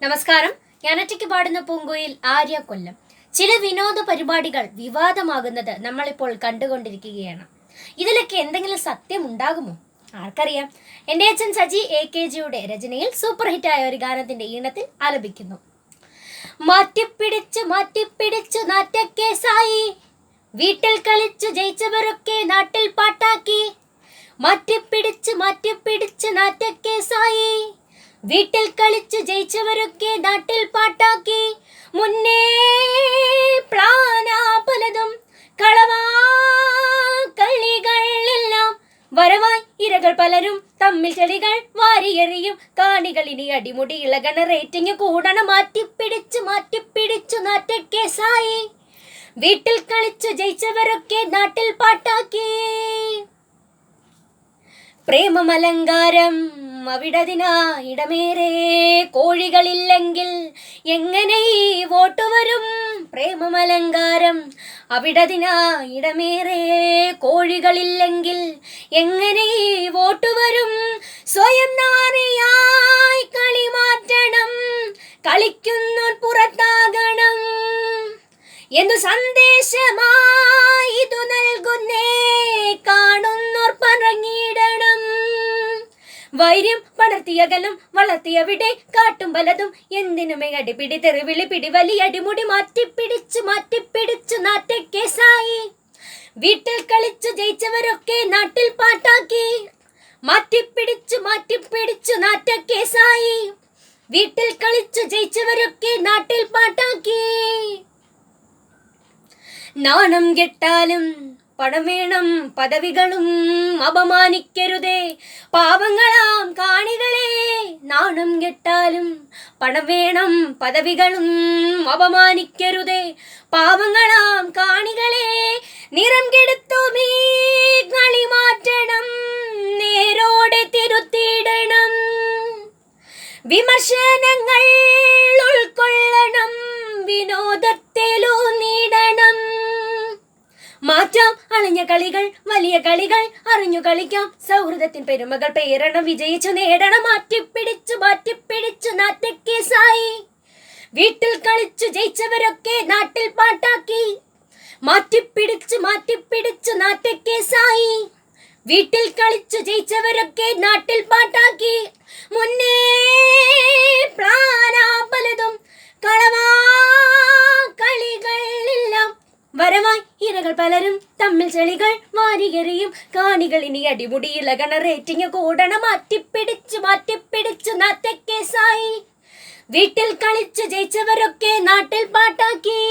നമസ്കാരം. ഞാനൊറ്റയ്ക്ക് പാടുന്ന പൂങ്കുയിൽ ആര്യ കൊല്ലം. ചില വിനോദ പരിപാടികൾ വിവാദമാകുന്നത് നമ്മളിപ്പോൾ കണ്ടുകൊണ്ടിരിക്കുകയാണ്. ഇതിലൊക്കെ എന്തെങ്കിലും സത്യം ഉണ്ടാകുമോ? ആർക്കറിയാം. എൻ്റെ അച്ഛൻ സജി AKGയുടെ രചനയിൽ സൂപ്പർ ഹിറ്റായ ഒരു ഗാനത്തിന്റെ ഈണത്തിൽ ആലപിക്കുന്നു. മാറ്റിപ്പിടിച്ചു മാറ്റിപ്പിടിച്ചു നാറ്റക്കേസായി, വീട്ടിൽ കളിച്ചു ജയിച്ചവരൊക്കെ നാട്ടിൽ പാട്ടാക്കി. മാറ്റിപ്പിടിച്ചു മാറ്റിപ്പിടിച്ചു നാറ്റക്കേസായി, വീട്ടിൽ കളിച്ചു ജയിച്ചവരൊക്കെ നാട്ടിൽ പാട്ടാക്കി. മുന്നേ പ്ലാനാ പലതും കളവാ കളികളെല്ലാം വരവായി ഇരകൾ പലരും തമ്മിൽ ചെളികൾ വാരിയെറിയും. കാണികൾ ഇനി അടിമുടി ഇളകണ, റേറ്റിംഗ് കൂടണം. മാറ്റിപ്പിടിച്ചു മാറ്റിപ്പിടിച്ചു നാറ്റക്കേസായി, വീട്ടിൽ കളിച്ചു ജയിച്ചവരൊക്കെ നാട്ടിൽ പാട്ടാക്കി. പ്രേമമലങ്കാരം അവിടതിനാ ഇടമേറെ, കോഴികളില്ലെങ്കിൽ എങ്ങനെ ഈ വോട്ട് വരും? പ്രേമമലങ്കാരം അവിടതിനാ ഇടമേറെ, കോഴികളില്ലെങ്കിൽ എങ്ങനെ ഈ വോട്ട് വരും? സ്വയം നാറിയായി കളി മാറ്റണം, കളിക്കുന്നോർ പുറത്താകണം. എന്തു സന്ദേശമായി ഇതു നൽകുന്നേ, കാണുന്നോർ പറഞ്ഞിടണം. വൈര്യം പടർത്തിയകലും വളർത്തിയവിടെ കാട്ടും പലതും, എന്തിനുമേ അടിപിടി തെറിവിളി പിടിവലി അടിമുടി. മാറ്റിപ്പിടിച്ചു മാറ്റിപ്പിടിച്ചു നാറ്റക്കേസായി, വീട്ടിൽ കളിച്ചു ജയിച്ചവരൊക്കെ നാട്ടിൽ പാട്ടാക്കി. മാറ്റിപ്പിടിച്ചു മാറ്റിപ്പിടിച്ചു നാറ്റക്കേസായി, വീട്ടിൽ കളിച്ചു ജയിച്ചവരൊക്കെ നാട്ടിൽ പാട്ടാക്കി. നാണം കെട്ടാലും പണം വേണം, പദവികളും അപമാനിക്കരുതേ പാവങ്ങളാം കാണികളെ. നാണം കെട്ടാലും പണം വേണം, പദവികളും അപമാനിക്കരുതേ പാവങ്ങളാം കാണികളെ. നിറം കെടുത്തുമീ കളി മാറ്റണം, നേരോടെ തിരുത്തിയിടണം. വിമർശനങ്ങൾ ഉൾക്കൊള്ളണം, വിനോദത്തിലൂന്നിടണം. മാറ്റാം അളിഞ്ഞ കളികൾ വലിയ കളികൾ, അറിഞ്ഞു കളിക്കാം സൗഹൃദത്തിൻ പെരുമകൾ പേരണം, വിജയിച്ചു നേടണം. മാറ്റിപ്പിടിച്ചു മാറ്റിപ്പിടിച്ചു നാറ്റക്കേസായി, വീട്ടിൽ കളിച്ചു ജയിച്ചവരൊക്കെ നാട്ടിൽ പാട്ടാക്കി. മാറ്റിപ്പിടിച്ചു മാറ്റിപ്പിടിച്ചു നാറ്റക്കേസായി, വീട്ടിൽ കളിച്ചു ജയിച്ചവരൊക്കെ നാട്ടിൽ പാട്ടാക്കി. മുന്നേ പ്ലാനാ പലതും കളവാ കളികളെല്ലാം വരവായി ഇരകൾ പലരും തമ്മിൽ ചെളികൾ വാരിയെറിയും. കാണികൾ ഇനി അടിമുടി ഇളകണ, റേറ്റിംഗ് കൂടണം. മാറ്റിപ്പിടിച്ചു മാറ്റിപ്പിടിച്ചു നാറ്റക്കേസായി, വീട്ടിൽ കളിച്ചു ജയിച്ചവരൊക്കെ നാട്ടിൽ പാട്ടാക്കി.